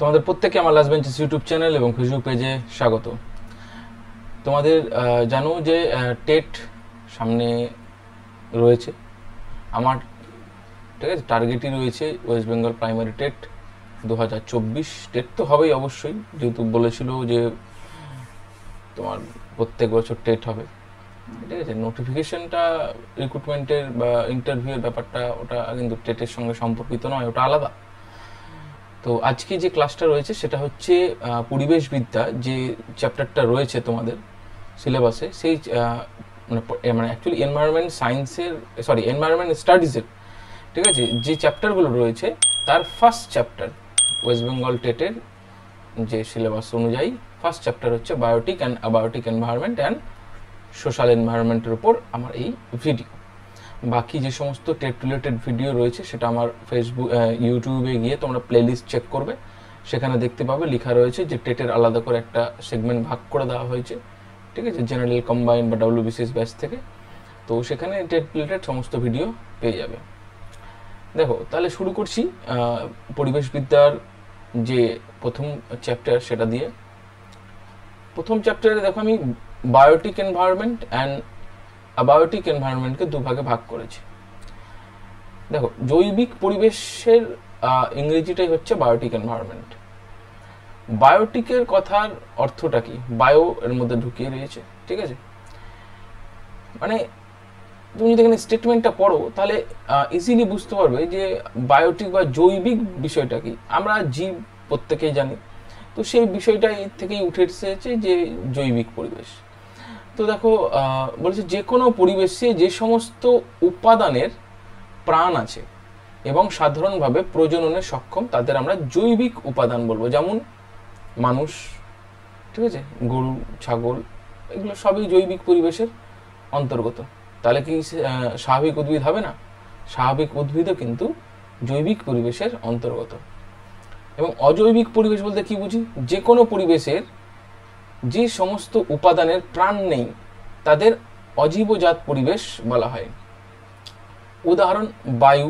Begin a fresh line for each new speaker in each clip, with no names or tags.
তোমাদের প্রত্যেককে আমার লাস্ট বেঞ্চেস ইউটিউব চ্যানেল এবং ফেসবুক পেজে স্বাগত। তোমাদের জানো যে টেট সামনে রয়েছে আমার, ঠিক আছে। টার্গেটই রয়েছে West Bengal primary TET 2024। TET তো হবেই অবশ্যই, যেহেতু বলেছিল যে তোমার প্রত্যেক বছর টেট হবে, ঠিক আছে। নোটিফিকেশনটা রিক্রুটমেন্টের বা ইন্টারভিউয়ের ব্যাপারটা ওটা কিন্তু টেটের সঙ্গে সম্পর্কিত নয়, ওটা আলাদা। তো আজকে যে ক্লাসটা রয়েছে সেটা হচ্ছে পরিবেশবিদ্যা, যে চ্যাপ্টারটা রয়েছে তোমাদের সিলেবাসে, সেই মানে অ্যাকচুয়ালি এনভায়রনমেন্ট সায়েন্সের, সরি এনভায়রনমেন্ট স্টাডিজের, ঠিক আছে, যে চ্যাপ্টারগুলো রয়েছে তার ফার্স্ট চ্যাপ্টার ওয়েস্ট বেঙ্গল টেটের যে সিলেবাস অনুযায়ী ফার্স্ট চ্যাপ্টার হচ্ছে biotic and abiotic environment and social এনভায়রনমেন্টের উপর আমার এই ভিডিও। বাকি যে সমস্ত টেট রিলেটেড ভিডিও রয়েছে সেটা আমার ফেসবুক ইউটিউবে গিয়ে তোমরা প্লেলিস্ট চেক করবে, সেখানে দেখতে পাবে লেখা রয়েছে যে টেটের আলাদা করে একটা সেগমেন্ট ভাগ করে দেওয়া হয়েছে, ঠিক আছে, জেনারেল কম্বাইন্ড বা WBCS ব্যাচ থেকে। তো সেখানে টেট রিলেটেড সমস্ত ভিডিও পেয়ে যাবে। দেখো তাহলে শুরু করছি পরিবেশবিদ্যার যে প্রথম চ্যাপ্টার সেটা দিয়ে। প্রথম চ্যাপ্টারে দেখো আমি বায়োটিক এনভায়রনমেন্ট অ্যান্ড অ্যাবায়োটিক এনভায়রনমেন্টকে দুভাগে ভাগ করেছি। দেখো জৈবিক পরিবেশের ইংরেজিটাই হচ্ছে বায়োটিক এনভায়রনমেন্ট। বায়োটিকের কথার অর্থটা কি? বায়ো এর মধ্যে ঢুকিয়ে রয়েছে, ঠিক আছে। মানে তুমি যদি এখানে স্টেটমেন্টটা পড়ো তাহলে ইজিলি বুঝতে পারবে যে বায়োটিক বা জৈবিক বিষয়টা কি। আমরা জীব প্রত্যেকেই জানি, তো সেই বিষয়টাই থেকেই উঠে এসেছে যে জৈবিক পরিবেশ। তো দেখো বলছে যে কোনো পরিবেশে যে সমস্ত উপাদানের প্রাণ আছে এবং সাধারণভাবে প্রজননে সক্ষম তাদের আমরা জৈবিক উপাদান বলবো। যেমন মানুষ, ঠিক আছে, গরু, ছাগল, এগুলো সবই জৈবিক পরিবেশের অন্তর্গত। তাহলে কি স্বাভাবিক উদ্ভিদ হবে না? স্বাভাবিক উদ্ভিদও কিন্তু জৈবিক পরিবেশের অন্তর্গত। এবং অজৈবিক পরিবেশ বলতে কি বুঝি? যে কোনো পরিবেশের যে সমস্ত উপাদানের প্রাণ নেই তাদের অজীবজাত পরিবেশ বলা হয়। উদাহরণ বায়ু,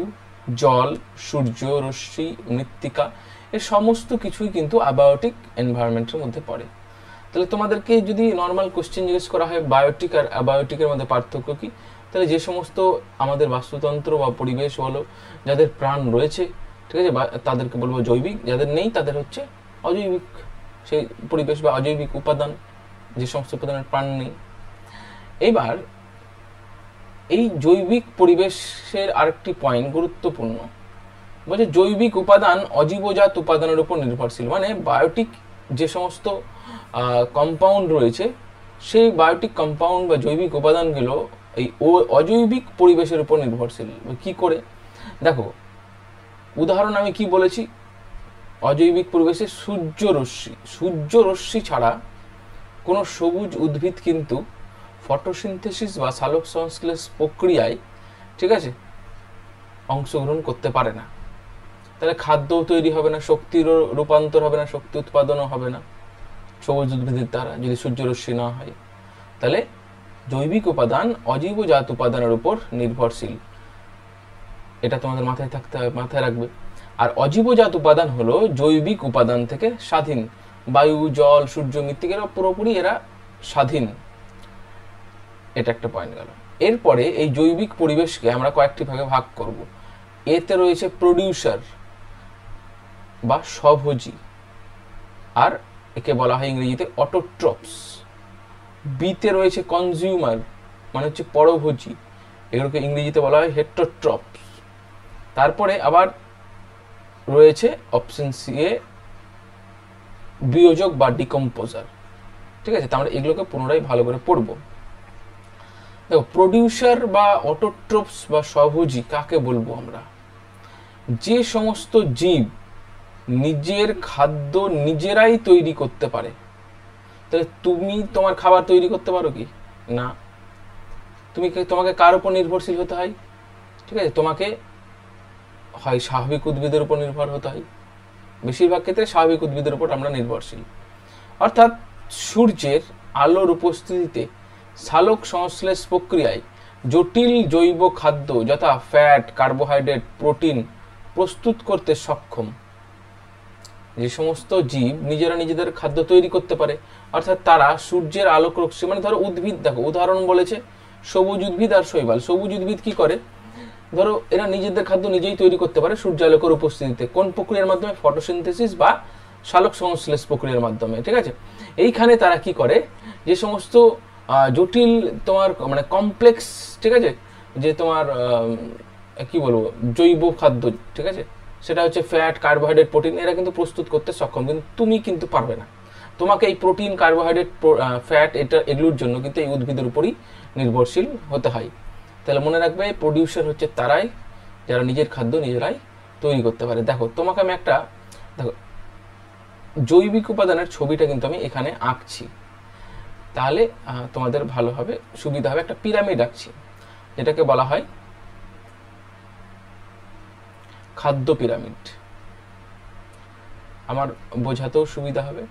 জল, সূর্য রশ্মি, মৃত্তিকা, এর সমস্ত কিছুই কিন্তু অ্যাবায়োটিক এনভায়রনমেন্টের মধ্যে পড়ে। তাহলে তোমাদেরকে যদি নর্মাল কোশ্চেন জিজ্ঞেস করা হয় বায়োটিক আর অ্যাবায়োটিকের মধ্যে পার্থক্য কি, তাহলে যে সমস্ত আমাদের বাস্তুতন্ত্র বা পরিবেশ বলো যাদের প্রাণ রয়েছে, ঠিক আছে, তাদেরকে বলবো জৈবিক, যাদের নেই তাদের হচ্ছে অজৈবিক সেই পরিবেশ বা অজৈবিক উপাদান, যে সমস্ত উপাদানের প্রাণ নেই। এবার এই জৈবিক পরিবেশের আরেকটি পয়েন্ট গুরুত্বপূর্ণ, বলছে জৈবিক উপাদান অজীবজাত উপাদানের উপর নির্ভরশীল। মানে বায়োটিক যে সমস্ত কম্পাউন্ড রয়েছে সেই বায়োটিক কম্পাউন্ড বা জৈবিক উপাদানগুলো এই অজৈবিক পরিবেশের উপর নির্ভরশীল। কি করে? দেখো উদাহরণ আমি কি বলেছি, অজৈবিক পরিবেশে সূর্য রশ্মি ছাড়া কোনো সবুজ উদ্ভিদ কিন্তু ফটোসিনথেসিস বা সালোক সংশ্লেষ প্রক্রিয়ায়, ঠিক আছে, অংশগ্রহণ করতে পারে না। তাহলে খাদ্যও তৈরি হবে না, শক্তিরও রূপান্তর হবে না, শক্তি উৎপাদনও হবে না সবুজ উদ্ভিদের দ্বারা যদি সূর্যরশ্মি না হয়। তাহলে জৈবিক উপাদান অজীবজাত উপাদানের উপর নির্ভরশীল, এটা তোমাদের মাথায় রাখবে। আর অজীবজাত উপাদান হলো জৈবিক উপাদান থেকে স্বাধীন। বায়ু, জল, সূর্য, মৃত্তিকা পুরোপুরি এরা স্বাধীন। এটা একটা পয়েন্ট গেল। এরপরে এই জৈবিক পরিবেশকে আমরা কয়েকটি ভাগে ভাগ করব। এতে রয়েছে প্রডিউসার বা স্বভোজী, আর একে বলা হয় ইংরেজিতে অটোট্রপস। বিতে রয়েছে কনজিউমার, মানে হচ্ছে পরভোজী, এগুলোকে ইংরেজিতে বলা হয় হেটারোট্রপস। তারপরে আবার রয়েছে অপশন সি এ বিয়োজক বা ডিকম্পোজার, ঠিক আছে। আমরা এগুলোকে পুনরায় ভালো করে পড়বো। দেখো প্রডিউসার বা অটোট্রপস বা স্বভোজী কাকে বলবো আমরা? যে সমস্ত জীব নিজের খাদ্য নিজেরাই তৈরি করতে পারে। তাহলে তুমি তোমার খাবার তৈরি করতে পারো কি? না। তোমাকে কার উপর নির্ভরশীল হতে হয়? ঠিক আছে, তোমাকে হয় স্বাভাবিক উদ্ভিদের উপর নির্ভর হতে হয়, বেশিরভাগ ক্ষেত্রে স্বাভাবিক উদ্ভিদের উপর আমরা নির্ভরশীল। অর্থাৎ সূর্যের আলোর উপস্থিতিতে সালোক সংশ্লেষ প্রক্রিয়ায় জটিল জৈব খাদ্য যথা ফ্যাট, কার্বোহাইড্রেট, প্রোটিন প্রস্তুত করতে সক্ষম। যে সমস্ত জীব নিজেরা নিজেদের খাদ্য তৈরি করতে পারে, অর্থাৎ তারা সূর্যের আলোক রশ্মি, মানে ধরো উদ্ভিদ, দেখো উদাহরণ বলেছে সবুজ উদ্ভিদ আর শৈবাল। সবুজ উদ্ভিদ কি করে, ধরো এরা নিজেদের খাদ্য নিজেই তৈরি করতে পারে সূর্যালোকের উপস্থিতিতে। কোন প্রক্রিয়ার মাধ্যমে? ফটোসিনথেসিস বা সালোক সংশ্লেষ প্রক্রিয়ার মাধ্যমে, ঠিক আছে। এইখানে তারা কি করে, যে সমস্ত জটিল তোমার মানে কমপ্লেক্স, ঠিক আছে, যে তোমার কি বলবো জৈব খাদ্য, ঠিক আছে, সেটা হচ্ছে ফ্যাট, কার্বোহাইড্রেট, প্রোটিন, এরা কিন্তু প্রস্তুত করতে সক্ষম, কিন্তু তুমি কিন্তু পারবে না। তোমাকে এই প্রোটিন, কার্বোহাইড্রেট, ফ্যাট, এগুলোর জন্য কিন্তু এই উদ্ভিদের উপরই নির্ভরশীল হতে হয়। তাহলে মনে রাখবে, প্রডিউসার হচ্ছে তারাই যারা নিজের খাদ্য নিজেরাই তৈরি করতে পারে। দেখো তোমাকে আমি একটা, দেখো জৈবিক উপাদানের ছবিটা কিন্তু আমি এখানে আঁকছি, তাহলে তোমাদের ভালোভাবে সুবিধা হবে। একটা পিরামিড আঁকছি, যেটাকে বলা হয় খাদ্য পিরামিড, আমার বোঝাতেও সুবিধা হবে।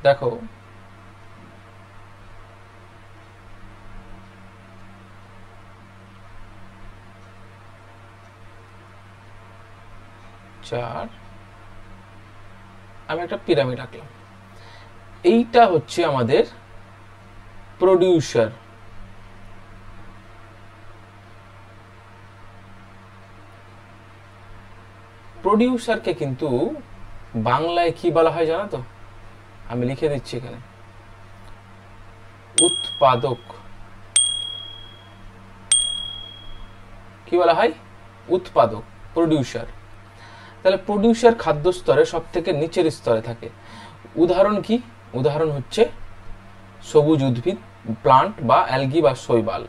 দেখো আমি একটা পিরামিড আঁকলাম। এইটা হচ্ছে আমাদের প্রডিউসার। প্রডিউসারকে কিন্তু বাংলায় কি বলা হয় জানো তো? আমি লিখে দিচ্ছি এখানে, উৎপাদক। কি বলা হয়? উৎপাদক, প্রডিউসার। তাহলে প্রডিউসার খাদ্য স্তরে সব থেকে নিচের স্তরে থাকে। উদাহরণ কি? উদাহরণ হচ্ছে সবুজ উদ্ভিদ, প্লান্ট বা অ্যালগি বা শৈবাল।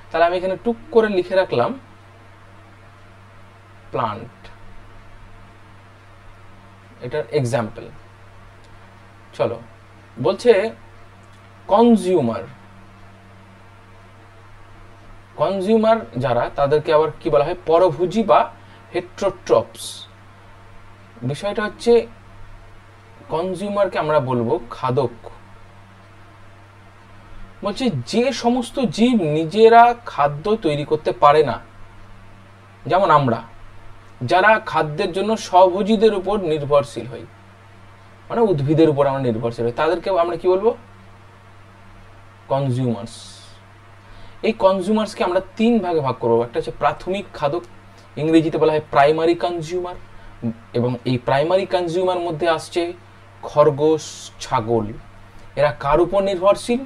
তাহলে আমি এখানে টুক করে লিখে রাখলাম প্লান্ট, এটার এক্সাম্পল। চলো, বলছে কনজিউমার। কনজিউমার যারা, তাদেরকে আবার কি বলা হয়? পরভোজী বা হেট্রোট্রপস। বিষয়টা হচ্ছে কনজিউমারকে আমরা বলবো খাদক। বলছে যে সমস্ত জীব নিজেরা খাদ্য তৈরি করতে পারে না, যেমন আমরা, যারা খাদ্যের জন্য স্বভোজীদের উপর নির্ভরশীল হই, মানে উদ্ভিদের উপর আমরা নির্ভরশীল হই, তাদেরকে আমরা কি বলবো? কনজিউমার্স। এই কনজিউমার্সকে আমরা তিন ভাগে ভাগ করবো। একটা হচ্ছে প্রাথমিক খাদক, ইংরেজিতে বলা হয় প্রাইমারি কনজিউমার, এবং এই প্রাইমারি কনজিউমার মধ্যে আসছে খরগোশ, ছাগল। এরা কার উপর নির্ভরশীল?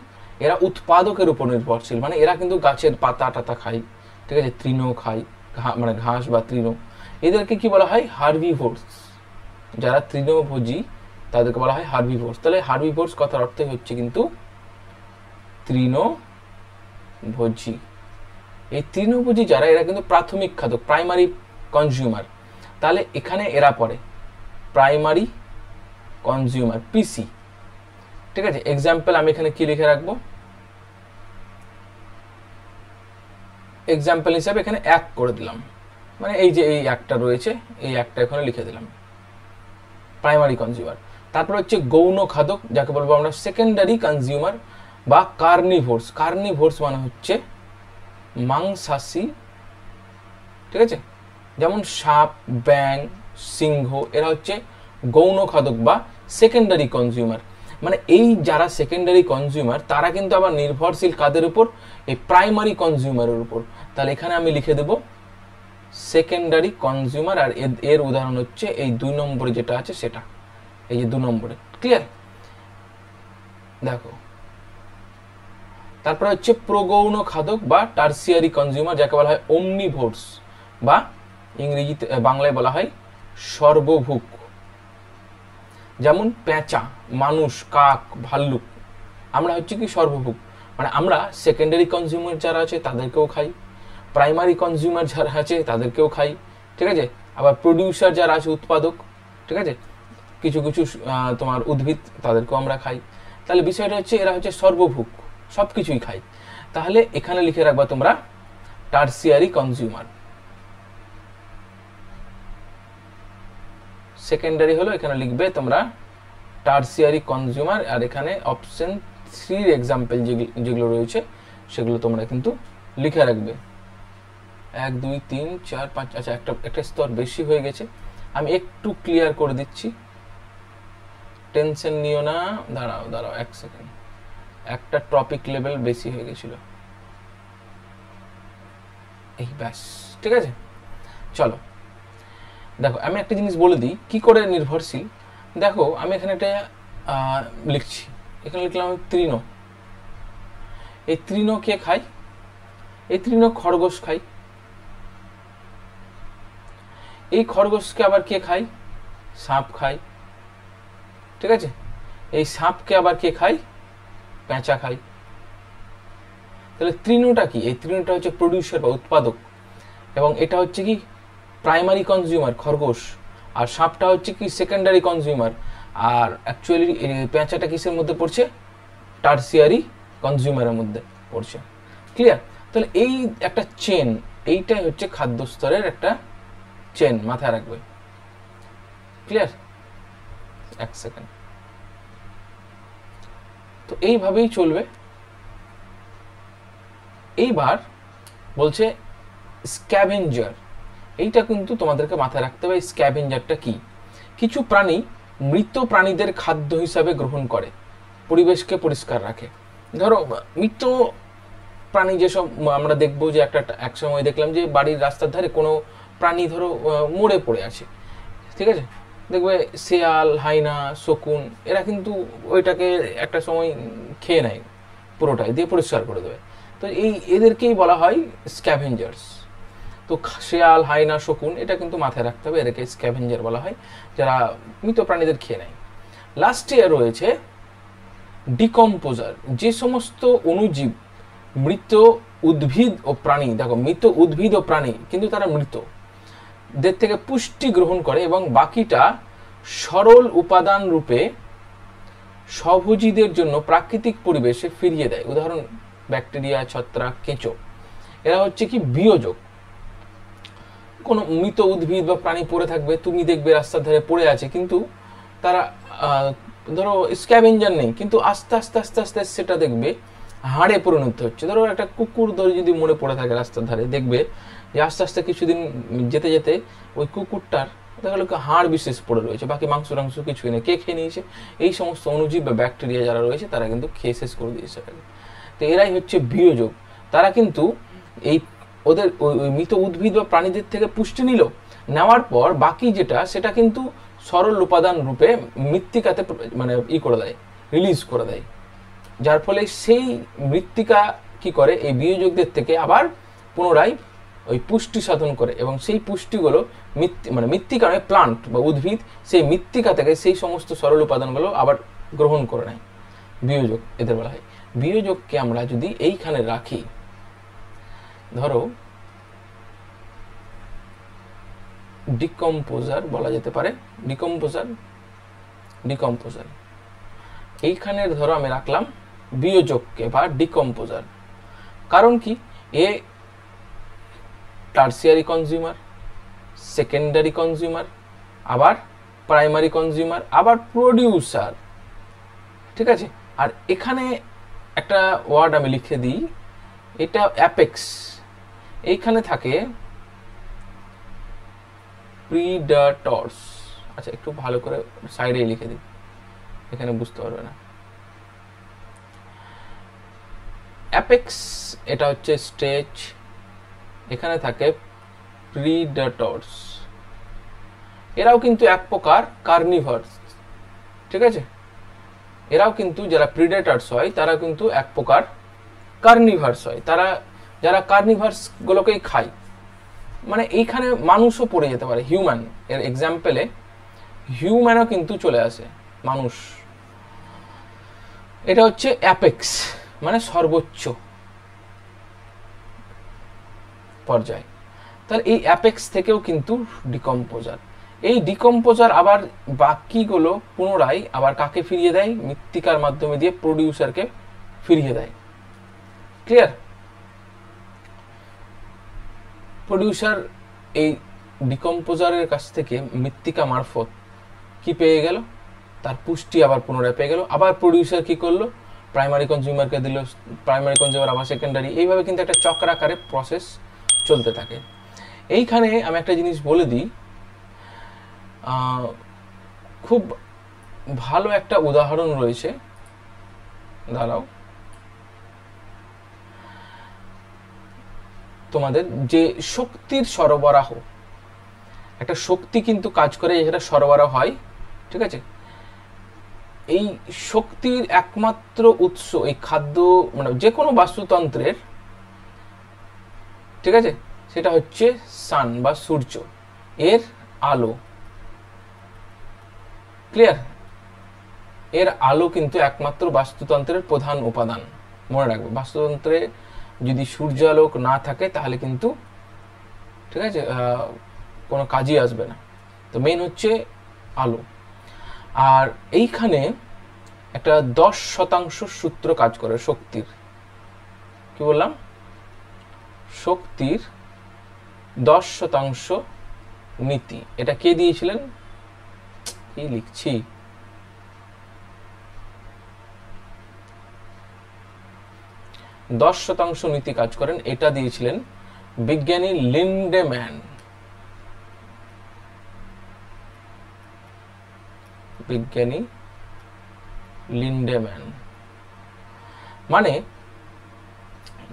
এরা উৎপাদকের উপর নির্ভরশীল, মানে এরা কিন্তু গাছের পাতা টাতা খায়, ঠিক আছে, তৃণ খায়, মানে ঘাস বা তৃণ। এদেরকে কি বলা হয়? হার্বিভোরস। যারা তৃণভোজী তাদেরকে বলা হয় হার্বিভোরস। তাহলে হার্বিভোরস কথার অর্থ হচ্ছে কিন্তু তৃণভোজী। এই তৃণভোজী যারা, এরা কিন্তু প্রাথমিক খাদক, প্রাইমারি কনজিউমার। তাহলে এখানে এরা পড়ে প্রাইমারি কনজিউমার, পিসি, ঠিক আছে। এক্সাম্পল আমি এখানে কি লিখে রাখবো? এক্সাম্পল হিসাবে এখানে এক করে দিলাম, মানে এই যে এই একটা রয়েছে, এই একটা এখানে লিখে দিলাম, প্রাইমারি কনজিউমার। তারপর হচ্ছে গৌণ খাদক, যাকে বলবো আমরা সেকেন্ডারি কনজিউমার বা কার্নিভোরস। কার্নিভোরস মানে হচ্ছে মাংসাশী, ঠিক আছে, যেমন সাপ, ব্যাং, সিংহ, এরা হচ্ছে গৌণ খাদক বা সেকেন্ডারি কনজিউমার। মানে এই যারা সেকেন্ডারি কনজিউমার, তারা কিন্তু আবার নির্ভরশীল কাদের উপর? এই প্রাইমারি কনজিউমারের উপর। তাহলে এখানে আমি লিখে দেব সেকেন্ডারি কনজিউমার, আর এর উদাহরণ হচ্ছে এই 2 নম্বরে যেটা আছে সেটা, এই যে 2 নম্বরে। ক্লিয়ার? দেখো, তারপর হচ্ছে প্রগৌণ খাদক বা টার্সিয়ারি কনজিউমার, যাকে বলা হয় ওমনিভোরস, বা ইংরেজিতে, বাংলায় বলা হয় সর্বভুক। যেমন পেঁচা, মানুষ, কাক, ভাল্লুক, আমরা হচ্ছে কি সর্বভুক। মানে আমরা সেকেন্ডারি কনজিউমার যারা আছে তাদেরকেও খাই, প্রাইমারি কনজিউমার যারা আছে তাদেরকেও খাই, ঠিক আছে। আবার প্রডিউসার যারা আছে, উৎপাদক, ঠিক আছে, কিছু কিছু তোমার উদ্ভিদ তাদেরকেও আমরা খাই। তাহলে বিষয়টা হচ্ছে এরা হচ্ছে সর্বভুক, সব কিছুই খায়। তাহলে এখানে লিখে রাখবা তোমরা টারসিয়ারি কনজিউমার। সেকেন্ডারি হলো এখানে লিখবে তোমরা টারসিয়ারি কনজিউমার, আর এখানে অপশন 3 এর এক্সাম্পল যেগুলো রয়েছে সেগুলো তোমরা কিন্তু লিখে রাখবে। 1 2 3 4 5, আচ্ছা একটা স্তর বেশি হয়ে গেছে, আমি একটু ক্লিয়ার করে দিচ্ছি, টেনশন নিও না। দাঁড়াও 1 সেকেন্ড, একটা টপিক লেভেল বেশি হয়ে গেছিল, এই ব্যাস ঠিক আছে। চলো দেখো আমি একটা জিনিস বলে দিই কি করে নির্ভরশীল। দেখো আমি এখানে একটা লিখছি, এখানে লিখলাম আমি তৃণ। এই তৃণ কে খায়? এই তৃণ খরগোশ খায়। এই খরগোশকে আবার কে খায়? সাপ খায়, ঠিক আছে। এই সাপকে আবার কে খায়? পেঁচা খায়। তাহলে তৃণটা কি? এই তৃণটা হচ্ছে প্রডিউসার বা উৎপাদক, এবং এটা হচ্ছে কি প্রাইমারি কনজিউমার খরগোশ, আর সাপটা হচ্ছে কি সেকেন্ডারি কনজিউমার, আর অ্যাকচুয়ালি পেঁচাটা কিসের মধ্যে পড়ছে? টারসিয়ারি কনজিউমারের মধ্যে পড়ছে। ক্লিয়ার? তাহলে এই একটা চেন, এইটাই হচ্ছে খাদ্য স্তরের একটা চেন, মাথায় রাখবে। ক্লিয়ার? 1 সেকেন্ড। তো এইভাবেই চলবে। এইবার বলছে স্ক্যাভেঞ্জার, এইটা কিন্তু তোমাদেরকে মাথায় রাখতে হবে। স্ক্যাভেঞ্জারটা কি? কিছু প্রাণী মৃত প্রাণীদের খাদ্য হিসাবে গ্রহণ করে, পরিবেশকে পরিষ্কার রাখে। ধরো মৃত প্রাণী যেসব আমরা দেখবো যে এক সময় দেখলাম যে বাড়ির রাস্তার ধারে কোনো প্রাণী ধরো মরে পড়ে আছে, ঠিক আছে, দেখবে শেয়াল, হাইনা, শকুন এরা কিন্তু ওইটাকে একটা সময় খেয়ে নেয়, পুরোটাই দিয়ে পরিষ্কার করে দেবে। তো এদেরকেই বলা হয় স্ক্যাভেঞ্জার্স। তো শেয়াল, হাইনা, শকুন এটা কিন্তু মাথায় রাখতে হবে, এদেরকে স্ক্যাভেঞ্জার বলা হয়, যারা মৃত প্রাণীদের খেয়ে নেয়। লাস্টে রয়েছে ডিকম্পোজার, যে সমস্ত অণুজীব মৃত উদ্ভিদ ও প্রাণী, দেখো মৃত উদ্ভিদ ও প্রাণী কিন্তু তারা মৃত, দের থেকে পুষ্টি গ্রহণ করে এবং বাকিটা সরল উপাদান রূপে স্বভোজীদের জন্য প্রাকৃতিক পরিবেশে ফিরিয়ে দেয়। উদাহরণ ব্যাকটেরিয়া, ছত্রাক, কেঁচো। এরা হচ্ছে কি বিয়োজক। কোনো মৃত উদ্ভিদ বা প্রাণী পড়ে থাকবে, তুমি দেখবে রাস্তার ধারে পড়ে আছে, কিন্তু তারা ধরো স্ক্যাভেঞ্জার নেই, কিন্তু আস্তে আস্তে আস্তে আস্তে সেটা দেখবে হাড়ে পরিণত হচ্ছে। ধরো একটা কুকুর ধরে যদি মরে পড়ে থাকে রাস্তার ধারে, দেখবে যে আস্তে আস্তে কিছুদিন যেতে যেতে ওই কুকুরটার দেখা গেলো হাড় বিশেষ পড়ে রয়েছে, বাকি মাংস টাংস কিছুই নেই। কে খেয়ে নিয়েছে? এই সমস্ত অণুজীব বা ব্যাকটেরিয়া যারা রয়েছে তারা কিন্তু খেয়ে শেষ করে দিয়েছে। তো এরাই হচ্ছে বিয়োজক। তারা কিন্তু এই ওদের ওই মৃত উদ্ভিদ বা প্রাণীদের থেকে পুষ্টি নিল, নেওয়ার পর বাকি যেটা সেটা কিন্তু সরল উপাদান রূপে মৃত্তিকাতে মানে করে দেয়, রিলিজ করে দেয়, যার ফলে সেই মৃত্তিকা কি করে এই বিয়োজকদের থেকে আবার পুনরায় ওই পুষ্টি সাধন করে, এবং সেই পুষ্টিগুলো মৃত্তিকা নয়, প্লান্ট বা উদ্ভিদ সেই মৃত্তিকা থেকে সেই সমস্ত সরল উপাদানগুলো আবার গ্রহণ করে নেয়। বিয়োজক এদের বলা হয়। বিয়োজককে আমরা যদি এইখানে রাখি, ধরো ডিকম্পোজার বলা যেতে পারে, ডিকম্পোজার এইখানে ধরো আমি রাখলাম বিয়োজককে বা ডিকম্পোজার। কারণ কি? এ টারসিয়ারি কনজিউমার, সেকেন্ডারি কনজিউমার, আবার প্রাইমারি কনজিউমার, আবার প্রডিউসার, ঠিক আছে। আর এখানে একটা ওয়ার্ড আমি লিখে দিই, এটা অ্যাপেক্স। এইখানে থাকে প্রিডেটরস। আচ্ছা একটু ভালো করে সাইডে লিখে দিই, এখানে বুঝতে পারবে না। অ্যাপেক্স এটা হচ্ছে স্টেজ, এখানে থাকে প্রিডেটরস। এরাও কিন্তু এক প্রকার কার্নিভার্স, ঠিক আছে। এরাও কিন্তু যারা প্রিডেটরস হয় তারা কিন্তু এক প্রকার কার্নিভার্স হয়। তারা যারা কার্নিভার্স গুলোকেই খায়, মানে এইখানে মানুষও পড়ে যেতে পারে, হিউম্যান এর এক্সাম্পলে হিউম্যানও কিন্তু চলে আসে, মানুষ। এটা হচ্ছে অ্যাপেক্স মানে সর্বোচ্চ পর্যায়। তাহলে এই অ্যাপেক্স থেকেও কিন্তু ডিকম্পোজার, এই ডিকম্পোজার আবার বাকিগুলো পুনরায় আবার কাকে ফিরিয়ে দেয়? মৃত্তিকার মাধ্যমে দিয়ে প্রডিউসারকে ফিরিয়ে দেয়। ক্লিয়ার? প্রডিউসার এই ডিকম্পোজারের কাছ থেকে মৃত্তিকা মারফত কি পেয়ে গেল? তার পুষ্টি আবার পুনরায় পেয়ে গেল। আবার প্রডিউসার কি করলো? প্রাইমারি কনজিউমারকে দিল, প্রাইমারি কনজিউমার আবার সেকেন্ডারি, এইভাবে কিন্তু একটা চক্রাকারে প্রসেস চলতে থাকে। এইখানে আমি একটা জিনিস বলে দিই, খুব ভালো একটা উদাহরণ রয়েছে, দাঁড়াও, তোমাদের যে শক্তির সরবরাহ, একটা শক্তি কিন্তু কাজ করে যেটা সরবরাহ হয়, ঠিক আছে? এই শক্তির একমাত্র উৎস এই খাদ্য, মানে যে কোনো বাস্তুতন্ত্রের, ঠিক আছে, সেটা হচ্ছে সান বা সূর্য, এর আলো। ক্লিয়ার? এর আলো কিন্তু একমাত্র বাস্তুতন্ত্রের প্রধান উপাদান। মনে রাখবে, বাস্তুতন্ত্রে যদি সূর্য আলোক না থাকে তাহলে কিন্তু, ঠিক আছে, কোনো কাজই আসবে না। তো মেইন হচ্ছে আলো। আর এইখানে একটা 10% সূত্র কাজ করে শক্তির। কি বললাম? শক্তির 10% নীতি। এটা কে দিয়েছিলেন? কি লিখছি, 10% নীতি কাজ করেন, এটা দিয়েছিলেন বিজ্ঞানী লিন্ডেম্যান। বিজ্ঞানী লিন্ডেম্যান। মানে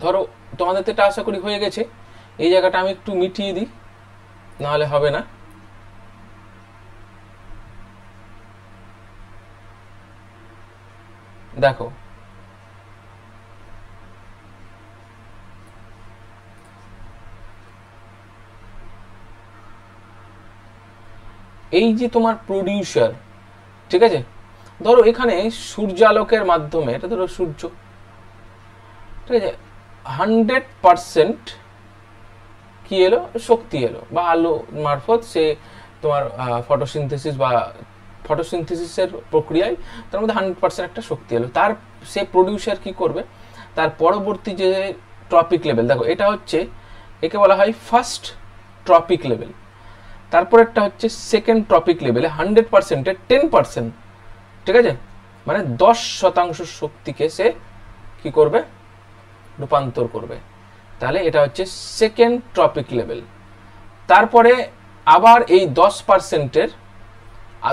ধরো তোমাদের তো এটা আশা করি হয়ে গেছে, এই জায়গাটা আমি একটু মিটিয়ে দিই, নাহলে হবে না। দেখো, এই যে তোমার প্রডিউসার, ঠিক আছে, ধরো এখানে সূর্যালোকের মাধ্যমে, এটা ধরো সূর্য, ঠিক আছে, 100% কি এলো? শক্তি এলো, বা আলো মারফত সে তোমার ফটোসিনথেসিস বা ফটোসিনথেসিসের প্রক্রিয়ায় তার মধ্যে 100% একটা শক্তি এলো। তার সে প্রডিউসার কি করবে? তার পরবর্তী যে ট্রপিক লেভেল, দেখো এটা হচ্ছে, একে বলা হয় ফার্স্ট ট্রপিক লেভেল। তারপর একটা হচ্ছে সেকেন্ড ট্রপিক লেভেলে 100%-এর 10%, ঠিক আছে, মানে 10% শক্তিকে সে কি করবে? রূপান্তর করবে। তাহলে এটা হচ্ছে সেকেন্ড ট্রপিক লেভেল। তারপরে আবার এই 10%-এর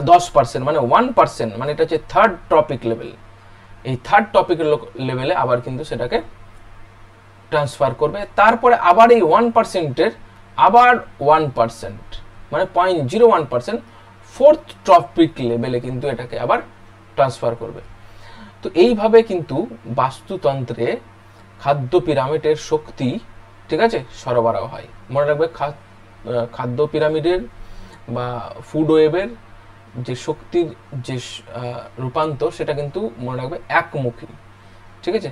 10% মানে 1%, মানে এটা হচ্ছে থার্ড ট্রপিক লেভেল। এই থার্ড টপিক লেভেলে আবার কিন্তু সেটাকে ট্রান্সফার করবে। তারপরে আবার এই 1%-এর আবার 1%, মানে 0.01% ফোর্থ টপিক লেভেলে কিন্তু এটাকে আবার ট্রান্সফার করবে। তো এইভাবে কিন্তু বাস্তুতন্ত্রে খাদ্য পিরামিডের শক্তি, ঠিক আছে, সরবরাহ হয়। মনে রাখবে, খাদ্য পিরামিডের বা ফুড ওয়েবের যে শক্তির যে রূপান্তর, সেটা কিন্তু মনে রাখবে একমুখী, ঠিক আছে।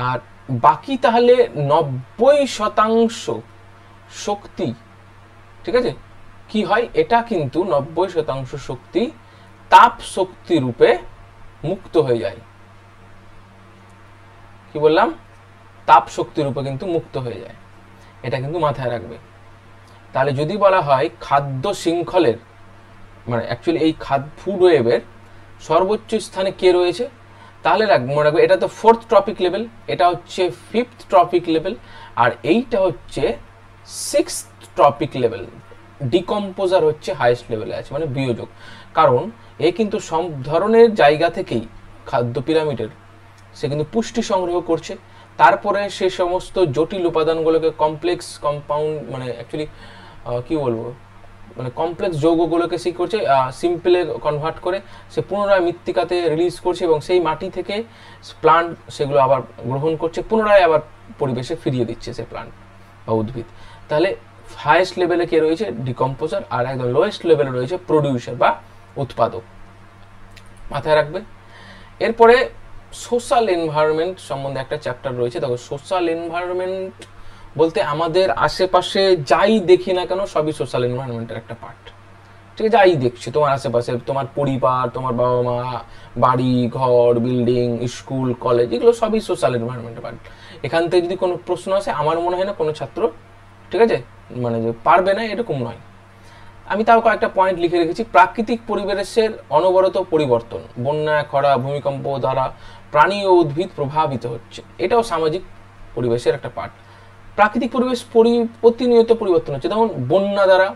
আর বাকি তাহলে 90% শক্তি, ঠিক আছে, কি হয়? এটা কিন্তু 90% শক্তি তাপ শক্তি রূপে মুক্ত হয়ে যায়। কি বললাম? তাপ শক্তি রূপে কিন্তু মুক্ত হয়ে যায়। এটা কিন্তু মাথায় রাখবে। তাহলে যদি বলা হয় খাদ্য শৃঙ্খলের, মানে অ্যাকচুয়ালি এই ফুড ওয়েবের সর্বোচ্চ স্থানে কে রয়েছে, তাহলে মনে রাখবে এটা তো ফোর্থ ট্রপিক লেভেল, এটা হচ্ছে ফিফথ ট্রপিক লেভেল, আর এইটা হচ্ছে সিক্সথ ট্রপিক লেভেল। ডিকম্পোজার হচ্ছে হাইয়েস্ট লেভেলে আছে, মানে বিয়োজক। কারণ এ কিন্তু সব ধরনের জায়গা থেকেই খাদ্য পিরামিডের সে কিন্তু পুষ্টি সংগ্রহ করছে। তারপরে সে সমস্ত জটিল উপাদানগুলোকে কমপ্লেক্স কম্পাউন্ড, মানে অ্যাকচুয়ালি কি বলবো, মানে কমপ্লেক্স যৌগগুলোকে সে করছে সিম্পলে কনভার্ট করে সে পুনরায় মৃত্তিকাতে রিলিজ করছে, এবং সেই মাটি থেকে প্লান্ট সেগুলো আবার গ্রহণ করছে, পুনরায় আবার পরিবেশে ফিরিয়ে দিচ্ছে সে প্লান্ট বা উদ্ভিদ। তাহলে হাইয়েস্ট লেভেলে কে রয়েছে? ডিকম্পোজার। আর একদম লোয়েস্ট লেভেলে রয়েছে প্রডিউসার বা উৎপাদক। মাথায় রাখবে। এরপরে সোশ্যাল এনভায়রনমেন্ট সম্বন্ধে একটা চ্যাপ্টার রয়েছে। দেখো, সোশ্যাল এনভায়রনমেন্ট বলতে আমাদের আশেপাশে যাই দেখি না কেন সবই সোশ্যাল এনভায়রনমেন্টের একটা পার্ট, ঠিক আছে, যাই দেখছো তোমার আশেপাশে, তোমার পরিবার, তোমার বাবা মা, বাড়ি ঘর, বিল্ডিং, স্কুল, কলেজ, এগুলো সবই সোশ্যাল এনভায়রনমেন্টের পার্ট। এখান থেকে যদি কোনো প্রশ্ন আসে, আমার মনে হয় না কোনো ছাত্র, ঠিক আছে, মানে যে পারবে না এরকম নয়। আমি তাও কয়েকটা পয়েন্ট লিখে রেখেছি। প্রাকৃতিক পরিবেশের অনবরত পরিবর্তন, বন্যা, খরা, ভূমিকম্প দ্বারা প্রাণী ও উদ্ভিদ প্রভাবিত হচ্ছে, এটাও সামাজিক পরিবেশের একটা পার্ট। প্রাকৃতিক পরিবেশ প্রতিনিয়ত পরিবর্তন হচ্ছে। যেমন বন্যা দ্বারা,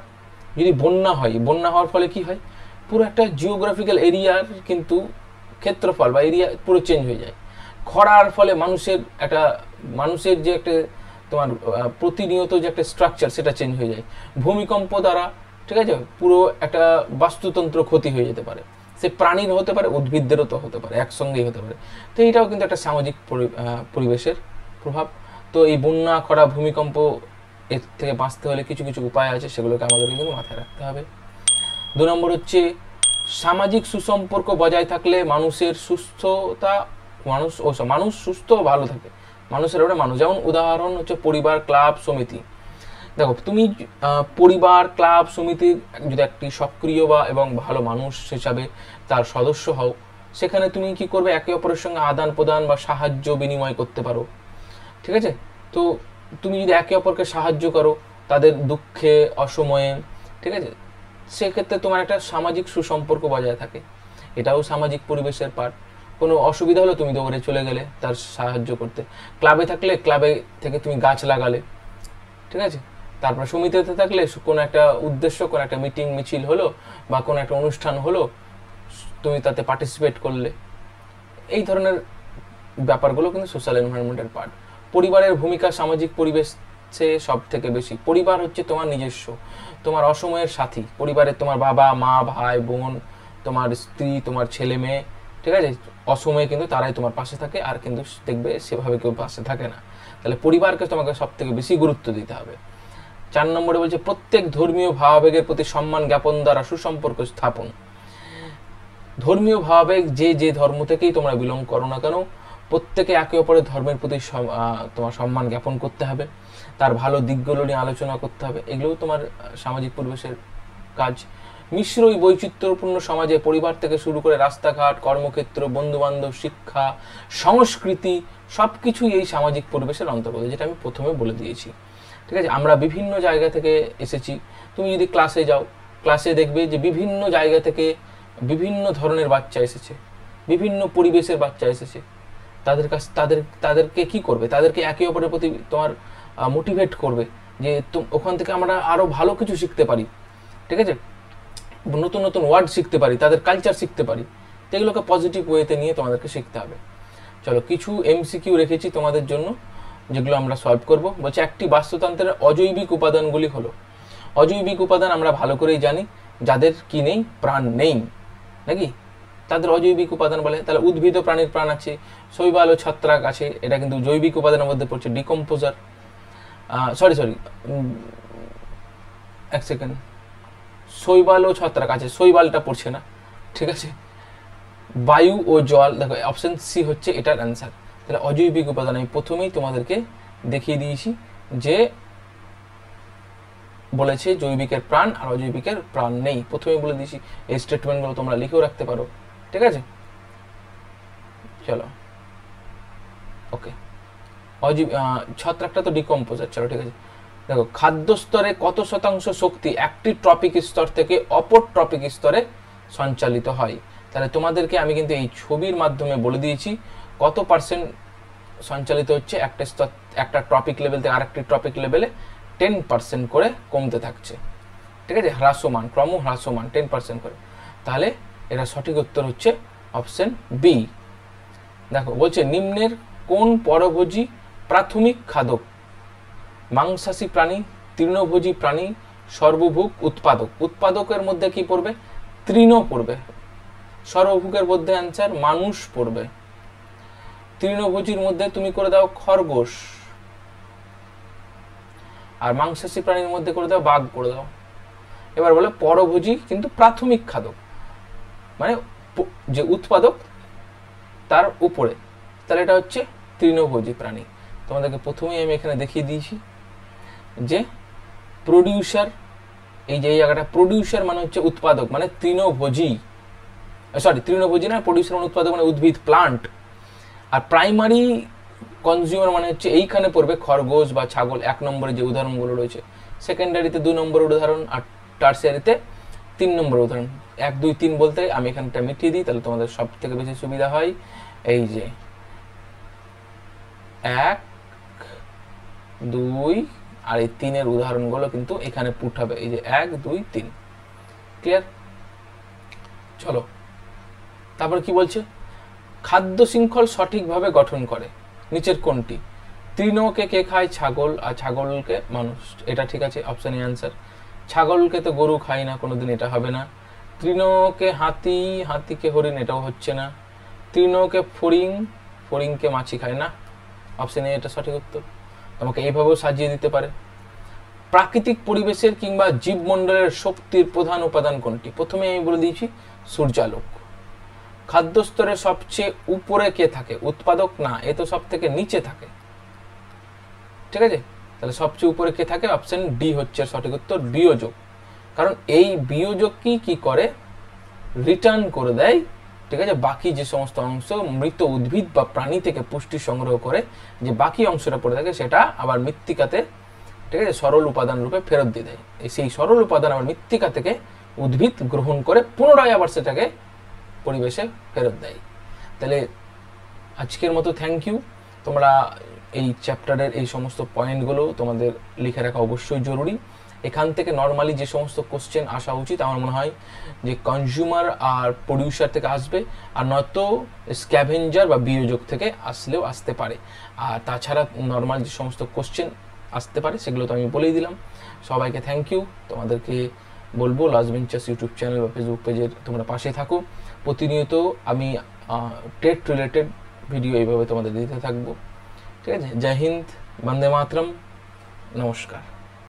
যদি বন্যা হয়, বন্যা হওয়ার ফলে কি হয়, পুরো একটা জিওগ্রাফিক্যাল এরিয়ার কিন্তু ক্ষেত্রফল বা এরিয়া পুরো চেঞ্জ হয়ে যায়। খরার ফলে মানুষের যে একটা তোমার প্রতিনিয়ত যে একটা স্ট্রাকচার, সেটা চেঞ্জ হয়ে যায়। ভূমিকম্প দ্বারা, ঠিক আছে, পুরো একটা বাস্তুতন্ত্র ক্ষতি হয়ে যেতে পারে। সে প্রাণীর হতে পারে, উদ্ভিদদেরও তো হতে পারে, একসঙ্গেই হতে পারে। তো এইটাও কিন্তু একটা সামাজিক পরিবেশের প্রভাব। তো এই বন্যা, খরা, ভূমিকম্প, এর থেকে বাঁচতে হলে কিছু কিছু উপায় আছে, সেগুলোকে আমাদের কিন্তু মাথায় রাখতে হবে। 2 নম্বর হচ্ছে সামাজিক সুসম্পর্ক বজায় থাকলে মানুষের সুস্থতা, মানুষ সুস্থ ও ভালো থাকে। মানুষের ওটা মানুষ, যেমন উদাহরণ হচ্ছে পরিবার, ক্লাব, সমিতি। দেখো, তুমি পরিবার, ক্লাব, সমিতির যদি একটি সক্রিয় এবং ভালো মানুষ হিসাবে তার সদস্য হও, সেখানে তুমি কি করবে, একে অপরের সঙ্গে আদান প্রদান বা সাহায্য বিনিময় করতে পারো। ঠিক আছে, তো তুমি যদি একে অপরকে সাহায্য করো তাদের দুঃখে, অসময়ে, ঠিক আছে, সেক্ষেত্রে তোমার একটা সামাজিক সুসম্পর্ক বজায় থাকে। এটাও সামাজিক পরিবেশের পার্ট। কোনো অসুবিধা হলো তুমি দৌড়ে চলে গেলে তার সাহায্য করতে। ক্লাবে থাকলে ক্লাবে থেকে তুমি গাছ লাগালে, ঠিক আছে। তারপর সমিতিতে থাকলে কোনো একটা উদ্দেশ্য, কোনো একটা মিটিং মিছিল হলো বা কোনো একটা অনুষ্ঠান হলো, তুমি তাতে পার্টিসিপেট করলে। এই ধরনের ব্যাপারগুলো কিন্তু সোশ্যাল এনভায়রনমেন্টের পার্ট। পরিবারের ভূমিকা সামাজিক পরিবেশে সব থেকে বেশি। পরিবার হচ্ছে তোমার নিজস্ব, তোমার অসময়ের সাথী। পরিবারের তোমার বাবা মা, ভাই বোন, তোমার স্ত্রী, তোমার ছেলে মেয়ে, ঠিক আছে, অসময়ে কিন্তু তারাই তোমার পাশে থাকে, আর কিন্তু দেখবে সেভাবে কেউ পাশে থাকে না। তাহলে পরিবারকে তোমাকে সব থেকে বেশি গুরুত্ব দিতে হবে। 4 নম্বরে বলছে প্রত্যেক ধর্মীয় ভাবাবেগের প্রতি সম্মান জ্ঞাপন দ্বারা সুসম্পর্ক স্থাপন। ধর্মীয় ভাবাবেগ যে যে ধর্ম থেকেই তোমরা বিলং করো না কেন, প্রত্যেকে একে অপরের ধর্মের প্রতি তোমার সম্মান জ্ঞাপন করতে হবে, তার ভালো দিকগুলো নিয়ে আলোচনা করতে হবে। এগুলোও তোমার সামাজিক পরিবেশের কাজ। মিশ্র ওই বৈচিত্র্যপূর্ণ সমাজে পরিবার থেকে শুরু করে রাস্তাঘাট, কর্মক্ষেত্র, বন্ধুবান্ধব, শিক্ষা, সংস্কৃতি সব কিছুই এই সামাজিক পরিবেশের অন্তর্গত, যেটা আমি প্রথমে বলে দিয়েছি। ঠিক আছে, আমরা বিভিন্ন জায়গা থেকে এসেছি। তুমি যদি ক্লাসে যাও, ক্লাসে দেখবে যে বিভিন্ন জায়গা থেকে বিভিন্ন ধরনের বাচ্চা এসেছে, বিভিন্ন পরিবেশের বাচ্চা এসেছে। তাদেরকে কি করবে, তাদেরকে একে অপরের প্রতি তোমার মোটিভেট করবে যে ওখান থেকে আমরা আরো ভালো কিছু শিখতে পারি, ঠিক আছে, নতুন নতুন ওয়ার্ড শিখতে পারি, তাদের কালচার শিখতে পারি। তো এগুলোকে পজিটিভ ওয়েতে নিয়ে তোমাদেরকে শিখতে হবে। চলো, কিছু এমসিকিউ রেখেছি তোমাদের জন্য, যেগুলো আমরা সলভ করব। বলছে একটি বাস্তুতন্ত্রের অজৈবিক উপাদানগুলি হলো। অজৈবিক উপাদান আমরা ভালো করেই জানি, যাদের কি নেই, প্রাণ নেই, নাকি, তাদের অজৈবিক উপাদান বলে। তাহলে উদ্ভিদ ও প্রাণীর প্রাণ আছে, শৈবাল ও ছত্রাক আছে, এটা কিন্তু জৈবিক উপাদানের মধ্যে পড়ছে। ডিকম্পোজার, সরি এক সেকেন্ড, শৈবাল ও ছত্রাক আছে, শৈবালটা পড়ছে না, ঠিক আছে। বায়ু ও জল, দেখো অপশন সি হচ্ছে এটার অ্যান্সার। তাহলে অজৈবিক উপাদান আমি প্রথমেই তোমাদেরকে দেখিয়ে দিয়েছি যে বলেছে জৈবিকের প্রাণ আর অজৈবিকের প্রাণ নেই, প্রথমেই বলে দিয়েছি। এই স্টেটমেন্টগুলো তোমরা লিখেও রাখতে পারো, ঠিক আছে। চলো, ওকে, ছত্রাকটা তো ডিকম্পোজার। চলো, ঠিক আছে। দেখো, খাদ্য স্তরে কত শতাংশ শক্তি একটি ট্রপিক স্তর থেকে অপর ট্রপিক স্তরে সঞ্চালিত হয়। তাহলে তোমাদেরকে আমি কিন্তু এই ছবির মাধ্যমে বলে দিয়েছি কত পার্সেন্ট সঞ্চালিত হচ্ছে একটা ট্রপিক লেভেল থেকে আরেকটি ট্রপিক লেভেলে 10% করে কমতে থাকছে, ঠিক আছে, হ্রাসমান, হ্রাসমান 10% করে। তাহলে এটা সঠিক উত্তর হচ্ছে অপশন বি। দেখো, বলছে নিম্নের কোন পরভোজী প্রাথমিক খাদক? মাংসাশী প্রাণী, তৃণভোজী প্রাণী, সর্বভুক, উৎপাদক। উৎপাদকের মধ্যে কি পড়বে? তৃণ পড়বে। সর্বভুকের মধ্যে অ্যান্সার মানুষ পড়বে। তৃণভোজীর মধ্যে তুমি করে দাও খরগোশ, আর মাংসাশী প্রাণীর মধ্যে করে দাও বাঘ করে দাও। এবার বলে পরভোজী কিন্তু প্রাথমিক খাদক, মানে যে উৎপাদক তার উপরে, তাহলে এটা হচ্ছে তৃণভোজী প্রাণী। তোমাদেরকে প্রথমেই আমি এখানে দেখিয়ে দিয়েছি যে প্রডিউসার এই যে এই জায়গাটা প্রডিউসার মানে হচ্ছে উৎপাদক, মানে তৃণভোজী, তৃণভোজী না, প্রডিউসার মানে উৎপাদক মানে উদ্ভিদ, প্লান্ট। আর প্রাইমারি কনজিউমার মানে হচ্ছে এইখানে পড়বে খরগোশ বা ছাগল, 1 নম্বরে যে উদাহরণগুলো রয়েছে। সেকেন্ডারিতে 2 নম্বরের উদাহরণ, আর টার্সিয়ারিতে 3 নম্বরের উদাহরণ। 1 2 3 বলতে আমি এখানটা মিটিয়ে দিই, তাহলে তোমাদের সব থেকে বেশি সুবিধা হয়। এই যে 1 2 আর এই 3-এর উদাহরণগুলো কিন্তু এখানে পুট হবে। এই যে 1 2 3, ক্লিয়ার? চলো তারপর কি বলছে, খাদ্য শৃঙ্খল সঠিকভাবে গঠন করে নিচের কোনটি? তৃণকে কে খায়? ছাগল, আর ছাগলকে মানুষ। এটা ঠিক আছে, অপশন এ অ্যান্সার। ছাগলকে তো গরু খায় না কোনোদিন, এটা হবে না। তৃণকে হাতি, হাতিকে হরিণ, এটাও হচ্ছে না। তৃণকে ফড়িং, ফড়িংকে মাছি খায় না, অপশন এ এটা সঠিক উত্তর। তোমাকে এইভাবেও সাজিয়ে দিতে পারে। প্রাকৃতিক পরিবেশের কিংবা জীবমণ্ডলের শক্তির প্রধান উপাদান কোনটি? প্রথমে আমি বলে দিয়েছি সূর্যালোক। খাদ্য স্তরে সবচেয়ে উপরে কে থাকে? উৎপাদক না, এ তো সব থেকে নিচে থাকে, ঠিক আছে? তাহলে সবচেয়ে উপরে কে থাকে? অপশন ডি হচ্ছে সঠিক উত্তর, বিয়োজক। কারণ এই বিয়োজক কি করে? রিটার্ন করে দেয়, ঠিক আছে, বাকি যে সমস্ত অংশ মৃত উদ্ভিদ বা প্রাণী থেকে পুষ্টি সংগ্রহ করে, যে বাকি অংশটা পড়ে থাকে সেটা আবার মৃত্তিকাতে, ঠিক আছে, সরল উপাদান রূপে ফেরত দিয়ে দেয়। সেই সরল উপাদান আবার মৃত্তিকা থেকে উদ্ভিদ গ্রহণ করে পুনরায় আবার সেটাকে পরিবেশে ফেরত দেয়। তাহলে আজকের মতো থ্যাংক ইউ। তোমরা এই চ্যাপ্টারের এই সমস্ত পয়েন্টগুলো তোমাদের লিখে রাখা অবশ্যই জরুরি। এখান থেকে নর্মালি যে সমস্ত কোশ্চেন আসা উচিত আমার মনে হয় যে কনজিউমার আর প্রডিউসার থেকে আসবে, আর নয়তো স্ক্যাভেঞ্জার বা বিয়োজক থেকে আসলেও আসতে পারে। আর তাছাড়া নর্মাল যে সমস্ত কোশ্চেন আসতে পারে সেগুলো তো আমি বলেই দিলাম। সবাইকে থ্যাংক ইউ। তোমাদেরকে বলবো লাস্ট বেঞ্চার্স ইউটিউব চ্যানেল বা ফেসবুক পেজের তোমরা পাশে থাকো। প্রতিনিয়ত আমি টেট রিলেটেড ভিডিও এইভাবে তোমাদের দিতে থাকবো, ঠিক আছে? জয় হিন্দ, বন্দে মাতরম, নমস্কার।